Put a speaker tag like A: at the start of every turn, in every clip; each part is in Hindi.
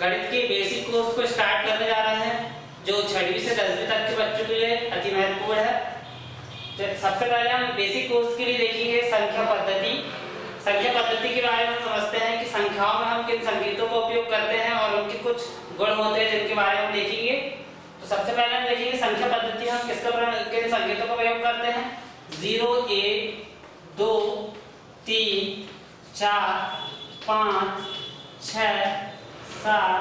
A: गणित के बेसिक कोर्स को स्टार्ट करने जा रहे हैं जो 6वीं से 10वीं तक के बच्चों के लिए अति महत्वपूर्ण है। तो सबसे पहले हम बेसिक कोर्स के लिए देखेंगे संख्या पद्धति। संख्या पद्धति के बारे में समझते हैं कि संख्याओं में हम किन संकेतों का उपयोग करते हैं और उनके कुछ गुण होते हैं जिनके बारे में हम देखेंगे। तो सबसे पहले हम देखेंगे संख्या पद्धति हम किन संकेतों का प्रयोग करते हैं। 0, 1, 2, 3, 4, 5, 6, 7,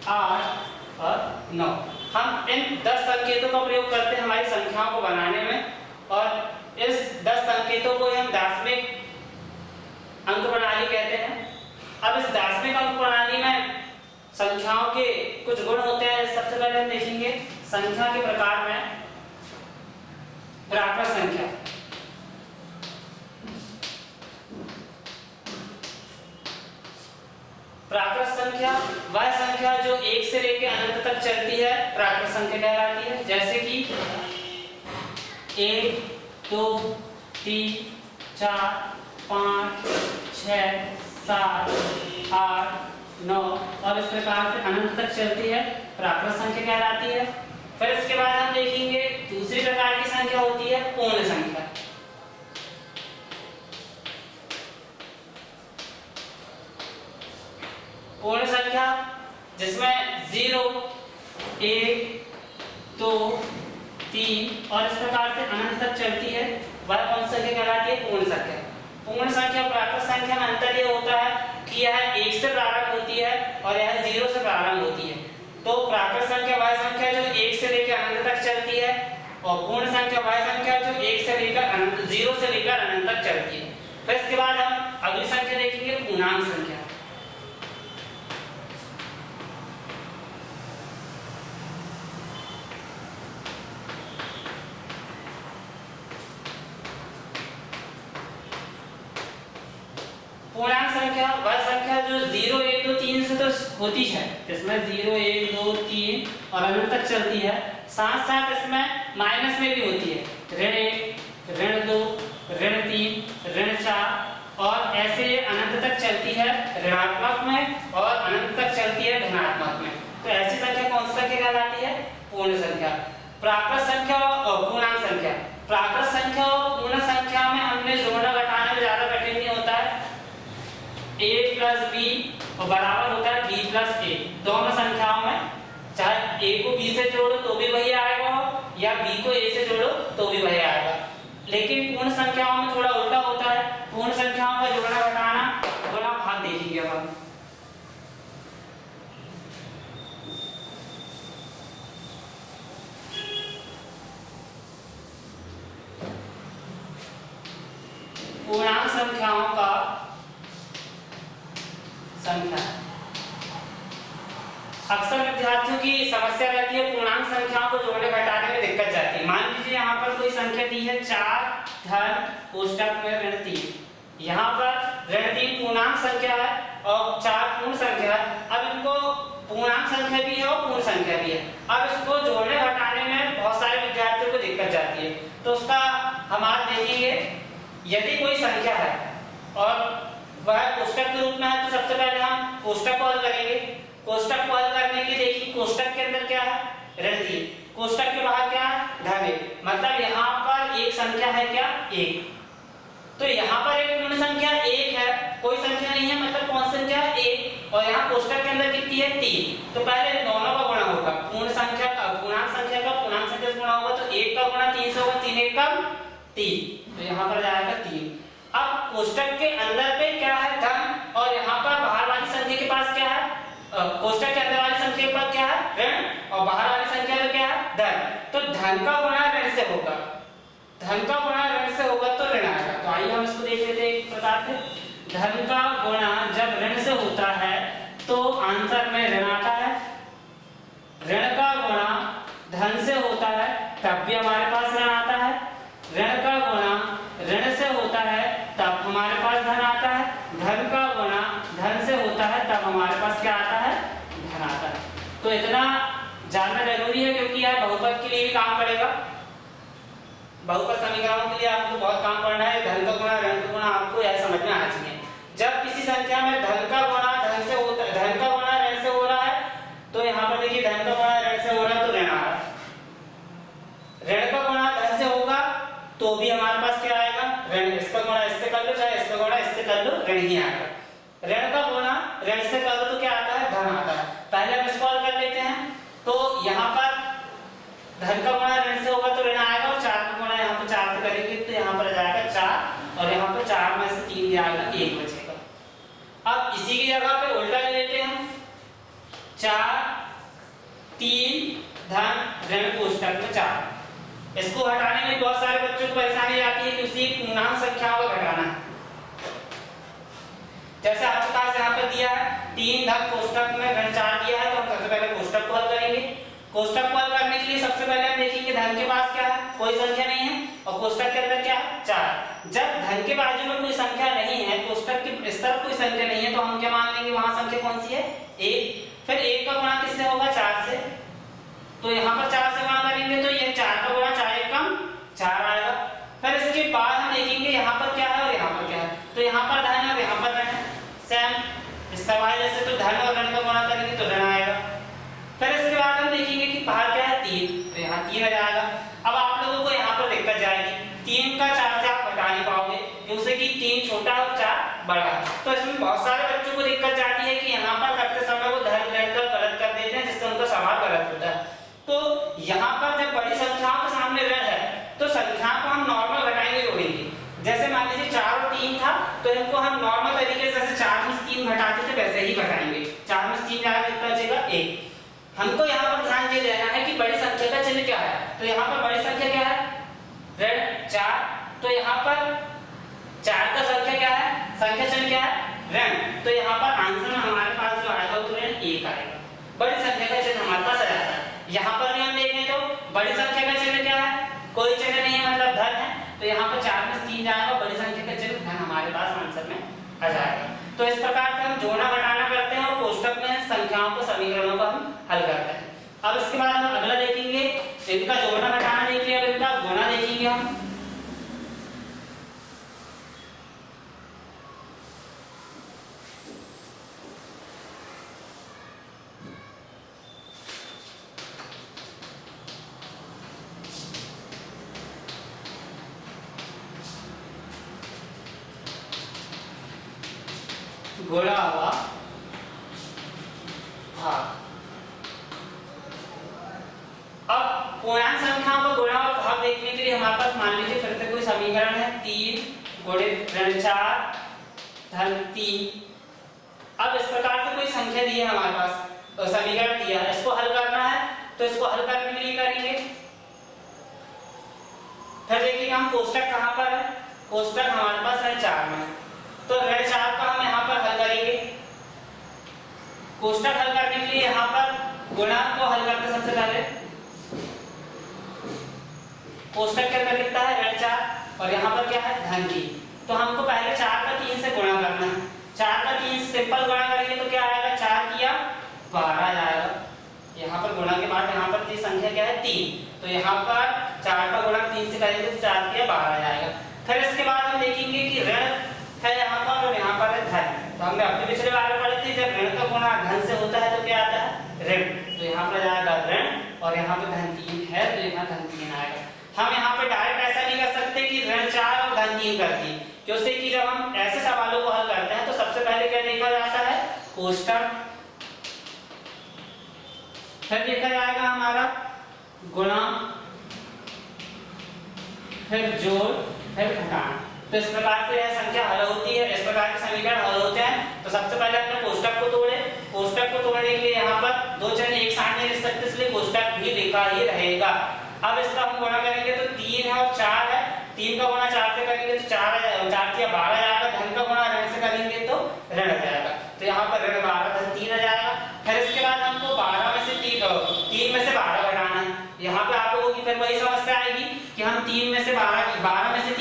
A: 8 और 9। हम इन 10 संकेतों का प्रयोग करते हैं हमारी संख्याओं को बनाने में और इस 10 संकेतों को हम दार्शनिक अंक प्रणाली कहते हैं। अब इस दार्शनिक अंक प्रणाली में संख्याओं के कुछ गुण होते हैं। सबसे पहले हम देखेंगे संख्या के प्रकार में प्राकृत संख्या। प्राकृत संख्या वह संख्या जो 1 से लेकर अनंत तक चलती है प्राकृत संख्या कहलाती है। जैसे कि 1, 2, 3, 4, 5, 6, 7, 8, 9 और इस प्रकार से अनंत तक चलती है प्राकृत संख्या कहलाती है। फिर इसके बाद हम देखेंगे दूसरी प्रकार की संख्या होती है पूर्ण संख्या। पूर्ण संख्या जिसमें 0, 1, 2, 3 और इस प्रकार से अनंत तक चलती है वह कौन सी संख्या कहलाती है? पूर्ण संख्या। पूर्ण संख्या और प्राकृत संख्या में अंतर यह होता है कि यह 1 से प्रारंभ होती है और यह 0 से प्रारंभ होती है। तो प्राकृत संख्या वह संख्या जो 1 से लेकर अनंत तक चलती है और पूर्ण संख्या वह संख्या जो 1 से लेकर अनंत 0 से लेकर अनंत तक चलती है। फिर इसके बाद हम अगली संख्या देखेंगे पूर्णांक संख्या। पूर्णांक संख्या वह संख्या जो 0, 1, 2, 3 से तो होती है, इसमें 0, 1, 2, 3 और अनंत तक चलती है। साथ साथ इसमें माइनस में भी होती है, ऋण 1, ऋण 2, ऋण 3, ऋण 4 और ऐसे अनंत तक चलती है ऋणात्मक में और अनंत तक चलती है धनात्मक में। तो ऐसी संख्या कौन सी संख्या कहलाती है? पूर्ण संख्या। प्राकृत संख्या और पूर्णांक संख्या। प्राकृत संख्या और पूर्ण संख्या में हमने जोड़ना घटाने में ज्यादा कठिन नहीं होता है। a प्लस b और बराबर होता है b प्लस a। दोनों संख्याओं में चाहे a को b से जोड़ो तो भी वही आएगा या b को a से जोड़ो तो भी वही आएगा। लेकिन पूर्ण संख्याओं में थोड़ा उल्टा होता है। पूर्ण संख्याओं का जोड़ना घटाना गुणा भाग देखेंगे अब हम। पूर्णांक संख्याओं का संख्या। अक्सर विद्यार्थियों की समस्या रहती है पूर्णांक संख्याओं को जोड़ने घटाने में दिक्कत जाती है। मान लीजिए यहाँ पर कोई संख्या दी है 4 धन कोष्टक में ऋण 3। यहाँ पर ऋण 3 पूर्णांक संख्या है और 4 पूर्ण संख्या है। अब इनको पूर्णांक संख्या भी है और पूर्ण संख्या भी है। अब इसको जोड़ने घटाने में बहुत सारे विद्यार्थियों को दिक्कत जाती है। तो उसका हम आज देखेंगे। यदि कोई संख्या है और वह कोष्टक के रूप में है तो सबसे पहले हम कोष्टक को हल करेंगे। कोष्टक को हल करने के लिए देखिए कोष्टक के अंदर क्या है? ऋण 3। कोष्टक के बाहर क्या है? धन 1। मतलब यहाँ पर एक संख्या है क्या? 1। तो यहाँ पर एक पूर्ण संख्या 1 है, कोई संख्या नहीं है, मतलब कौन सी संख्या है? 1। और यहाँ कोष्टक के अंदर कितनी है? 3। तो पहले दोनों का गुणा होगा। पूर्ण संख्या का पूर्णांक संख्या का पूर्णांक संख्या से गुणा होगा तो 1 का गुणा 3 से होगा। 3 1 का 3, तो यहाँ पर जाएगा 3। अब कोष्टक के अंदर पे क्या है? धन और यहाँ पर बाहर वाली संख्या के पास क्या है? कोष्टक के अंदर वाली संख्या पर क्या है? ऋण और बाहर वाली संख्या पे क्या है? धन। तो धन का गुणा ऋण से होगा, धन का गुणा ऋण से होगा तो ऋण आएगा। तो आइए हम इसको देख लेते हैं एक प्रकार से। धन का गुणा जब ऋण से होता है तो आंसर में ऋण आता है। ऋण का गुणा धन से होता है तब भी हमारे पास ऋण आता है। ऋण का गुणा ऋण से होता है तब हमारे पास धन आता है। धन का गुणा धन से होता है तब हमारे पास क्या आता है? धन आता है। तो इतना जानना जरूरी है क्योंकि यह बहुपद के लिए भी काम करेगा। बहुपद समीकरणों के लिए आपको बहुत काम पड़ना है। धन का गुणा ऋण का गुणा आपको यह समझ में आना चाहिए। जब किसी संख्या में धन का गुणा ऋण से हो रहा है ऋण ही आएगा। ऋण का गुणा ऋण से करो तो क्या आता है, धन आता है। पहले हम इसको हल कर लेते हैं। तो यहाँ पर धन का गुणा ऋण से होगा तो ऋण आएगा, और 4 का गुणा यहाँ पर 4 से करेंगे तो यहाँ पर आ जाएगा 4, और यहाँ पर 4 में से 3 जाएगा, 1 बचेगा। अब इसी की जगह पे उल्टा ले लेते हैं, 4 3 धन ऋण कोष्टक में 4। इसको हटाने में बहुत सारे बच्चों को परेशानी आती है कि उसी पूर्णांक संख्याओं को घटाना है। जैसे आपके पास यहाँ पर दिया है 3 धन कोष्टक में ऋण 4 दिया है, तो हम सबसे पहले कोष्टक को हल करेंगे। कोष्टक को हल करने के लिए सबसे पहले हम देखेंगे धन के पास क्या है, कोई संख्या नहीं है, और कोष्टक के अंदर क्या है, 4। जब धन के बाजू में कोई संख्या नहीं है, कोष्टक के इस तरफ कोई संख्या नहीं है, तो हम क्या मान लेंगे, वहां संख्या कौन सी है, 1। फिर 1 का गुणा किससे होगा, 4 से, तो यहाँ पर 4 से गुणा करेंगे तो ये 4 का गुणा 4 1 कम 4 आएगा। फिर इसके बाद हम देखेंगे यहाँ पर क्या है और यहाँ पर क्या है, तो यहाँ पर धन है और यहाँ पर ऋण है, सेम इस सवाल जैसे, तो धन और ऋण का गुणा करेंगे तो ऋण आएगा। फिर इसके बाद हम देखेंगे कि बाहर क्या है, 3, तो यहाँ 3 आ जाएगा। अब आप लोगों को यहाँ पर दिक्कत जाएगी, 3 का 4 से आप घटा नहीं पाओगे, क्योंकि कि 3 छोटा और 4 बड़ा है। तो इसमें बहुत सारे बच्चों को दिक्कत जाती है कि यहाँ पर करते समय वो धन ऋण का गलत कर देते हैं, जिससे उनका सवाल गलत होता है। तो यहाँ पर जब बड़ी संख्याओं के सामने ऋण है तो संख्या को हम नॉर्मल घटाएंगे, जोड़ेंगे। जैसे मान लीजिए 4 और 3 था, तो इनको हम नॉर्मल तरीके से, जैसे 4 में से 3 घटाते थे वैसे ही घटाएंगे। 4 में से 3 जाएगा, कितना बचेगा, 1। हमको यहाँ पर ध्यान ये देना है कि बड़ी संख्या का चिन्ह क्या है, तो यहाँ पर बड़ी संख्या क्या है, ऋण 4, तो यहाँ पर 4 का संख्या क्या है, संख्या चिन्ह क्या है, ऋण, तो यहाँ पर आंसर में हमारे पास जो आएगा वो ऋण 1 आएगा। बड़ी संख्या का चिन्ह हमारे पास आ जाता है। यहाँ पर भी हम देखें तो बड़ी संख्या का चिन्ह क्या है, कोई चिन्ह नहीं है, मतलब धन है, तो यहाँ पर 4 में से 3 जाएगा, बड़ी संख्या का चिन्ह धन हमारे पास आंसर में आ जाएगा। तो इस प्रकार से हम जोड़ना घटाना करते हैं और कोष्टक में संख्याओं को, समीकरणों को हम हल करते हैं। अब इसके बाद हम अगला देखेंगे, इनका जोड़ना घटाना देख लिया, अब इनका गुणा देखेंगे हम। गुणा हुआ भाग। अब पूर्णांक संख्याओं को गुणा और भाग देखने के लिए हमारे पास मान लीजिए फिर से कोई समीकरण है, 3 गुणित ऋण 4 धन 3। अब इस प्रकार से कोई संख्या दी है हमारे पास, तो समीकरण दिया है, इसको हल करना है, तो इसको हल करने के लिए करेंगे। फिर देखिए हम कोष्टक कहाँ पर है, कोष्टक हमारे पास है 4 में, तो ऋण 4 का हम यहाँ पर हल करेंगे। कोष्टक हल करने के लिए यहाँ पर गुणांक को हल करते सबसे पहले, कोष्टक के अंदर कितना है, ऋण 4, और यहाँ पर क्या है, धन 3, तो हमको पहले 4 का 3 से गुणा करना है। 4 का 3 से सिंपल गुणा करेंगे तो क्या आएगा, 4 किया 12 आएगा। यहाँ पर गुणा के बाद यहाँ पर संख्या क्या है, 3, तो यहाँ पर 4 का गुणा 3 से करेंगे तो 4 किया 12 आएगा। फिर इसके बाद हम देखेंगे कि ऋण है यहाँ पर और यहाँ पर है धन, तो हमने अपने पिछले बार में पढ़े थे, जब ऋण का गुणा धन से होता है तो क्या आता है, ऋण, तो यहाँ पर जाएगा ऋण, और यहाँ पे धन 3 है तो यहाँ धन 3 आएगा। हम यहाँ पे डायरेक्ट ऐसा नहीं कर सकते कि ऋण 4 और धन 3 कर दिए, क्योंकि कि जब हम ऐसे सवालों को हल करते हैं तो सबसे पहले क्या देखा जाता है, कोष्टक, फिर देखा जाएगा हमारा गुणा, फिर जोड़, फिर घटाना। तो इस प्रकार से यह संख्या हल होती है, इस प्रकार के समीकरण हल होते हैं। तो सबसे पहले अपने कोष्टक को तोड़े, कोष्टक को तोड़ने के लिए यहाँ पर दो चिन्ह एक साथ नहीं लिख सकते, इसलिए कोष्टक भी लिखा ही रहेगा। अब इसका हम गुणा करेंगे तो 3 है और 4 है, 3 का गुणा 4 से करेंगे तो 4 किया 12 जाएगा, धन का गुणा ऋण से करेंगे तो ऋण आ जाएगा, तो यहाँ पर ऋण 12 धन 3 आ जाएगा। फिर इसके बाद हमको 12 में से 3 में से 12 घटाना है। यहाँ पे आप लोगों की फिर वही समस्या आएगी कि हम 3 में से 12 में से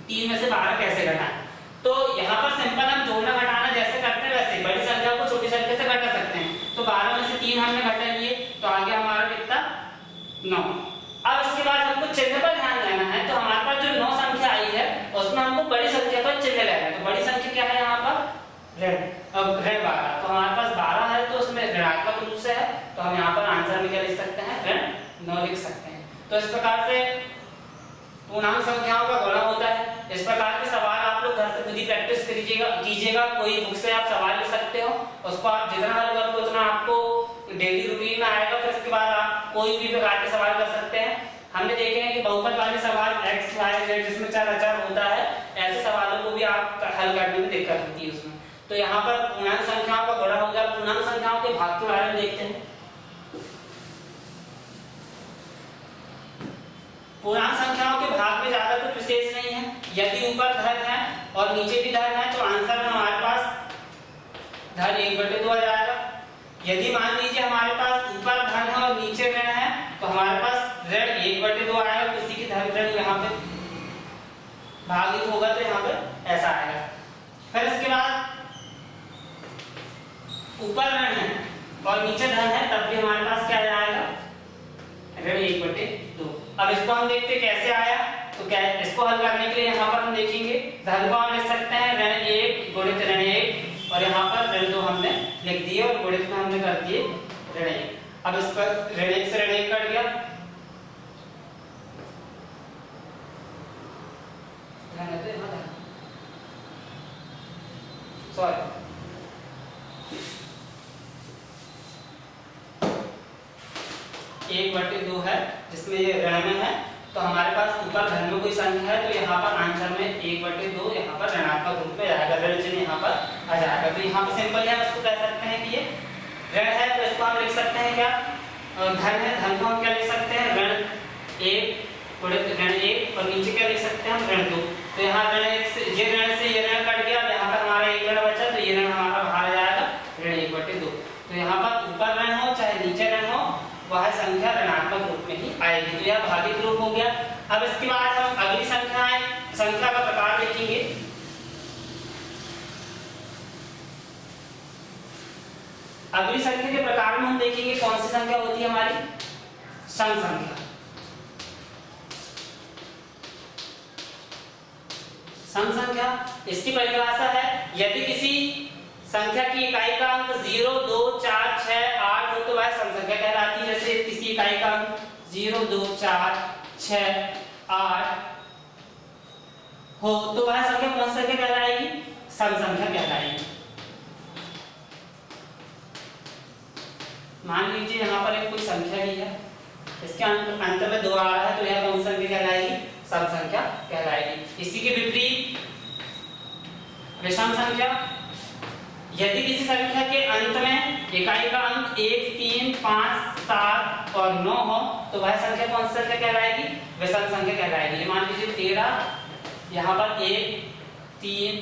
A: 3 में से 12 कैसे घटाएं। तो यहाँ पर सिंपल हम जोड़ना घटाना जैसे करते हैं वैसे बड़ी संख्या को छोटी संख्या से घटा सकते हैं। तो 12 में से 3 हमने घटा लिए, तो आगे हमारा कितना, 9। अब इसके बाद हमको चिन्ह पर ध्यान देना है, तो हमारे पास जो 9 संख्या आई है उसमें हमको बड़ी संख्या पर चिन्ह लेना है। तो बड़ी संख्या क्या है यहाँ पर, ऋण 12, तो हमारे पास 12 है तो उसमें ऋणात्मक रूप से है, तो हम यहाँ पर आंसर में क्या लिख सकते हैं, ऋण 9 लिख सकते हैं। तो इस प्रकार से पूर्णांक संख्याओं का गुणा होता है। इस प्रकार के सवाल आप आप लोग घर से खुद ही प्रैक्टिस कीजिएगा। कोई बुक से आप सवाल ले सकते हो, उसको आप जितना हल करोगे उतना आपको डेली रूटीन में आएगा। फिर उसके बाद आप कोई भी प्रकार के सवाल कर सकते हैं। हमने देखे हैं कि बहुपद वाले सवाल x y z जिसमें चर अचर होता है, ऐसे सवालों को भी आप हल करने में दिक्कत होती है उसमें। तो यहाँ पर पूर्णांक संख्याओं का बड़ा हो गया। पूर्णांक संख्याओं के भाग के बारे में देखते हैं। पूर्णांक संख्याओं के भाग में ज्यादा कुछ विशेष नहीं है। यदि ऊपर धन है और नीचे भी धन है तो आंसर में हमारे पास धन 1/2 आ जाएगा। यदि मान लीजिए हमारे पास ऊपर धन है और नीचे ऋण है तो हमारे पास ऋण 1/2 आएगा। किसी की धन ऋण यहाँ पे भागित होगा तो यहाँ पे ऐसा आएगा। फिर इसके बाद ऊपर ऋण है और नीचे धन है तब भी हमारे पास क्या आएगा, ऋण 1/2। अब इसको हम देखते कैसे आया। तो क्या इसको हल करने के लिए यहाँ पर हम देखेंगे धन को हम लिख सकते हैं ऋण 1 गुणित ऋण 1 और यहाँ पर ऋण 2 हमने लिख दिए और गुणित में हमने कर दिए ऋण 1। अब इस पर ऋण 1 से ऋण 1 कट गया, सॉरी 1/2 है जिसमें ये ऋण में है। तो हमारे पास ऊपर धन में कोई संख्या है तो यहाँ पर आंसर में 1/2 यहाँ पर ऋणात्मक रूप में आएगा, ऋण चिन्ह यहाँ पर आ जाएगा। तो यहाँ पर सिंपल है, इसको कह सकते हैं कि ये ऋण है तो इसको हम लिख सकते हैं क्या, धन है, धन को हम क्या लिख सकते हैं ऋण 1 गुणित ऋण 1 और नीचे क्या लिख सकते हैं हम ऋण 2। तो यहाँ ऋण 1 से ये ऋण कट गया, यहाँ पर हमारा एक ऋण बचा तो ये ऋण हमारा बाहर आ जाएगा ऋण 1/2। तो यहाँ पर ऊपर ऋण हो चाहे नीचे ऋण हो वह संख्या ऋणात्मक रूप में ही आएगी। तो यह भागित रूप हो गया। अब इसके बाद हम अगली संख्या का प्रकार देखेंगे। अगली संख्या के प्रकार में हम देखेंगे कौन सी संख्या होती है हमारी, सम संख्या। सम संख्या इसकी परिभाषा है यदि किसी संख्या की इकाई का अंक 0, 2, 4, 6, 8 हो तो वह सम संख्या कहलाती है। जैसे किसी इकाई का अंक 0, 2, 4, 6, 8 हो तो वह संख्या कौन सी संख्या कहलाएगी, सम संख्या कहलाएगी। मान लीजिए यहाँ पर एक कोई संख्या ही है, इसके अंत में 2 आ रहा है तो यह कौन सी संख्या कहलाएगी, सम संख्या कहलाएगी। इसी के विपरीत विषम संख्या, यदि किसी संख्या के अंत में इकाई का अंक 1, 3, 5, 7 और 9 हो तो वह संख्या कौन सी संख्या कहलाएगी, विषम संख्या कहलाएगी। मान लीजिए 13, यहाँ पर 1, 3,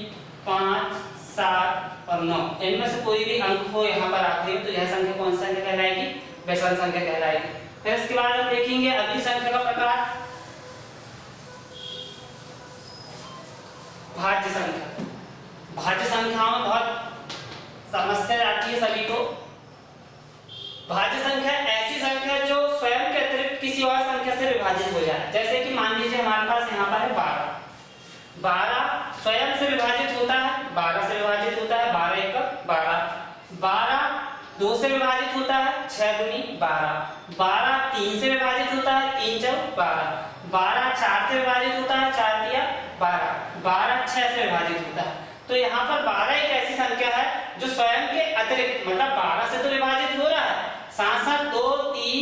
A: 5, 7 और 9, इनमें से कोई भी अंक हो यहाँ पर आखिरी में तो यह संख्या कौन सी संख्या कहलाएगी, विषम संख्या कहलाएगी। फिर इसके बाद हम देखेंगे अगली संख्या का प्रकार, भाज्य संख्या। भाज्य संख्याओं में बहुत समस्या आती है सभी को। भाज्य संख्या ऐसी संख्या जो स्वयं के अतिरिक्त किसी और संख्या से विभाजित हो जाए। जैसे कि मान लीजिए हमारे पास यहाँ पर है 12, 12 स्वयं से विभाजित होता है, 12 से विभाजित होता है, 12 1 12, 12 2 से विभाजित होता है, 6 दूनी 12, 12 3 से विभाजित होता है, 3 4 12, 12 4 से विभाजित होता है, 4 3 12, 12 6 से विभाजित होता है। तो यहाँ पर 12 एक ऐसी संख्या है जो स्वयं के अतिरिक्त मतलब 12 से तो विभाजित हो रहा है, साथ साथ 2 3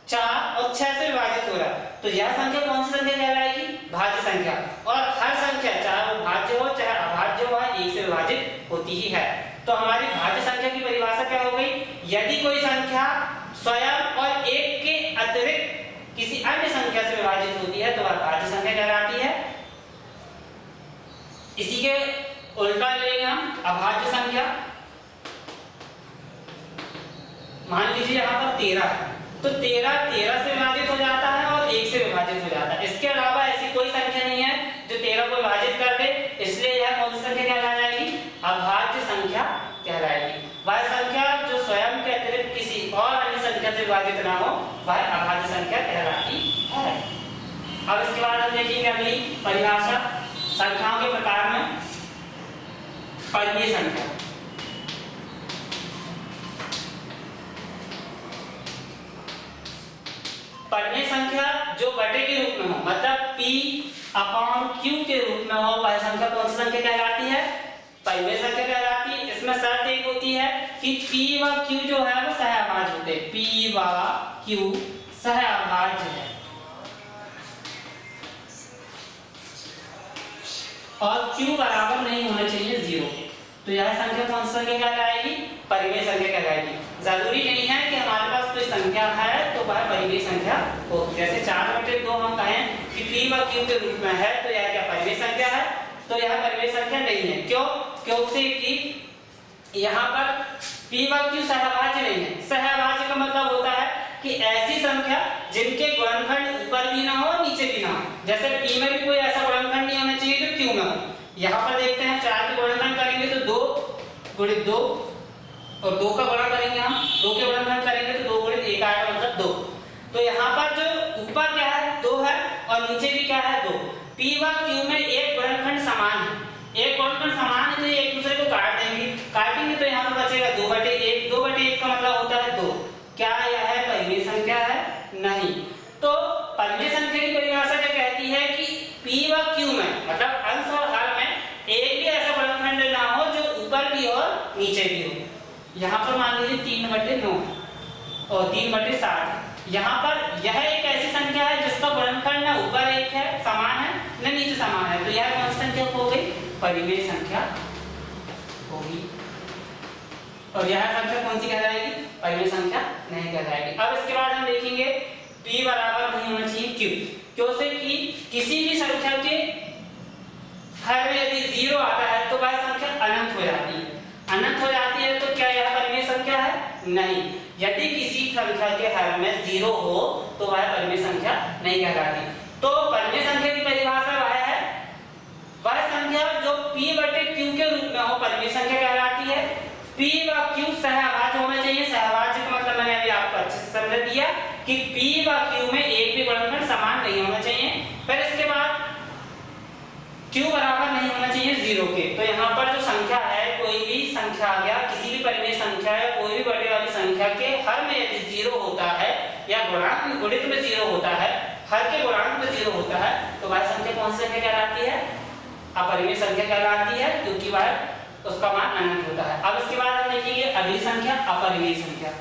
A: 4 और 6 से विभाजित हो रहा है। तो यह संख्या कौन सी संख्या कहलाएगी, भाज्य संख्या। और हर संख्या चाहे वो भाज्य हो चाहे अभाज्य हो 1 से विभाजित होती ही है। तो हमारी भाज्य संख्या की परिभाषा क्या हो गई, यदि कोई संख्या स्वयं और 1 के अतिरिक्त किसी अन्य संख्या से विभाजित होती है तो वह भाज्य संख्या कहलाती है। इसी के उल्टा लेंगे हम अभाज्य संख्या। मान लीजिए यहाँ पर 13 है तो 13 से विभाजित हो जाता है और 1 से विभाजित हो जाता है। इसके अलावा ऐसी कोई संख्या नहीं है जो 13 को विभाजित कर दे, इसलिए यह कौन सी संख्या कहला जाएगी, अभाज्य संख्या कहलाएगी। वह संख्या जो स्वयं के अतिरिक्त किसी और अन्य संख्या से विभाजित ना हो वह अभाज्य संख्या कहलाती है। अब इसके बाद हम देखेंगे अगली परिभाषा संख्याओं के प्रकार में परिमेय संख्या। परिमेय संख्या जो बटे के रूप में हो, मतलब p अपॉन क्यू के रूप में हो, वह संख्या कौन सी संख्या कहलाती है? परिमेय संख्या कहलाती है। इसमें शर्त एक होती है कि p व q जो है वो सहअभाज्य होते हैं, p व q सहअभाज्य है और q बराबर नहीं होना चाहिए 0 के। तो यह संख्या कौन सी संख्या कहलाएगी? परिमेय संख्या कहलाएगी। जरूरी नहीं है कि हमारे पास कोई संख्या है तो वह परिमेय संख्या हो। जैसे 4/2 हम कहें कि p व q के रूप में है तो यह क्या परिमेय संख्या है? तो यह परिमेय संख्या नहीं है। क्यों? क्योंकि कि यहाँ पर p व q सहअभाज्य नहीं है। सहअभाज्य का मतलब होता है कि ऐसी संख्या जिनके गुणनखंड ऊपर भी ना हो नीचे भी ना हो। जैसे p में भी कोई ऐसा गुणनखंड नहीं होना चाहिए जो q में हो। यहाँ पर देखते हैं 4 के गुणनखंड करेंगे तो 2 गुणित 2 और 2 का गुणा करेंगे हम, 2 के गुणनखंड करेंगे तो 2 गुणित 1 आएगा मतलब 2। तो यहाँ पर जो ऊपर क्या है 2 है और नीचे भी क्या है 2। p व q में एक गुणनखंड समान है, एक गुणनखंड समान है तो ये एक दूसरे को काट देंगे, काटेंगे तो यहाँ पर बचेगा 2/1। 2/1 का मतलब होता है 2। क्या यह परिमेय संख्या है? नहीं। तो परिमेय संख्या की परिभाषा क्या कहती है कि p व q में मतलब अंश और हर में एक भी ऐसा गुणनखंड ना हो जो ऊपर भी और नीचे भी हो। यहाँ पर मान लीजिए 3/9 और 3/7। यहाँ पर यह एक ऐसी संख्या है जिसका गुणनखंड ना ऊपर एक है समान है न नीचे समान है, तो यह कौन सी संख्या हो गई? परिमेय संख्या होगी। और यह संख्या कौन सी कहलाएगी? परिमेय संख्या नहीं कहलाएगी। अब इसके बाद हम देखेंगे p बराबर नहीं होना चाहिए q। क्यों से कि किसी भी संख्या के हर में यदि 0 आता है तो वह संख्या अनंत हो जाती है। अनंत हो जाती है तो क्या यह परिमेय संख्या है? नहीं। यदि किसी संख्या के हर में 0 हो तो वह परिमेय संख्या नहीं कहलाती। तो परिमेय संख्या की परिभाषा वह संख्या जो p/q के रूप में हो परिमेय संख्या कहलाती है। p व q सहअभाज्य होना चाहिए। सहअभाज्य का मतलब मैंने अभी आपको अच्छे से समझा दिया कि p व q में एक भी गुणनखंड समान नहीं होना चाहिए। फिर इसके बाद q बराबर नहीं होना चाहिए 0 के। तो यहाँ पर जो संख्या है, कोई भी संख्या आ गया, किसी भी परिमेय संख्या है, कोई भी बड़े वाली संख्या के हर में यदि 0 होता है या गुणांक में गुणित में 0 होता है, हर के गुणांक में 0 होता है तो वह संख्या कौन सी संख्या कहलाती है? अपरिमेय संख्या कहलाती है, क्योंकि वह उसका मान अनंत होता है। अब इसके बाद हम देखेंगे अगली संख्या अपरिमेय संख्या।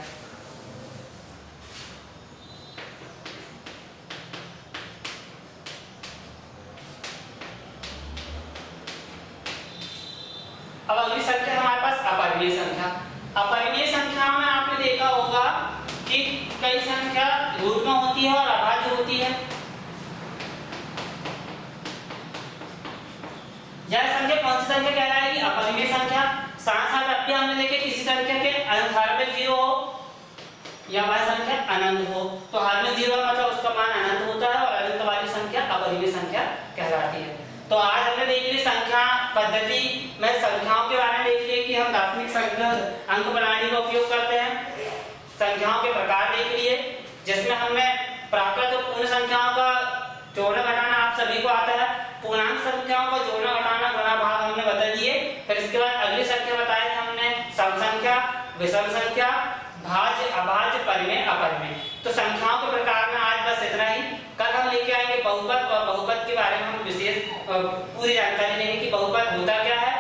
A: अब अगली संख्या हमारे पास अपरिमेय संख्या। अपरिमेय संख्या में आपने देखा होगा कि कई संख्या रूट में होती है और अभाज्य होती है। यह संख्या कौन सी संख्या कहलाएगी? अपरिमेय संख्या। साथ साथ अब भी हमने देखे किसी संख्या के हर में 0 हो या वह संख्या अनंत हो, तो हर में 0 मतलब उसका मान अनंत होता है और अनंत वाली संख्या अपरिमेय संख्या कहलाती है। तो आज हमने देख ली संख्या पद्धति में संख्याओं के बारे में देख लिए कि हम दार्शनिक संख्या अंक प्रणाली का उपयोग करते हैं। संख्याओं के प्रकार देख लिए जिसमें हमने प्राकृत और पूर्ण संख्याओं का जोड़ना घटाना आप सभी को आता है। पूर्णांक संख्याओं का जोड़ना घटाना गुणा भाग हमने बता दिए। फिर इसके बाद अगली संख्या बताई थी हमने सम संख्या, विषम संख्या, भाज्य, अभाज्य, परिमेय, अपरिमेय। तो संख्याओं के प्रकार में आज बस इतना ही। कल हम लेके आएंगे बहुपद और बहुपद के बारे में हम विशेष पूरी जानकारी लेंगे कि बहुपद होता क्या है,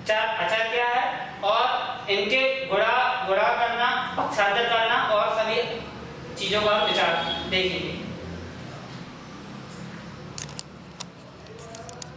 A: चर अचर क्या है और इनके गुणा करना, पक्षांतर करना और सभी चीजों का विचार देखेंगे।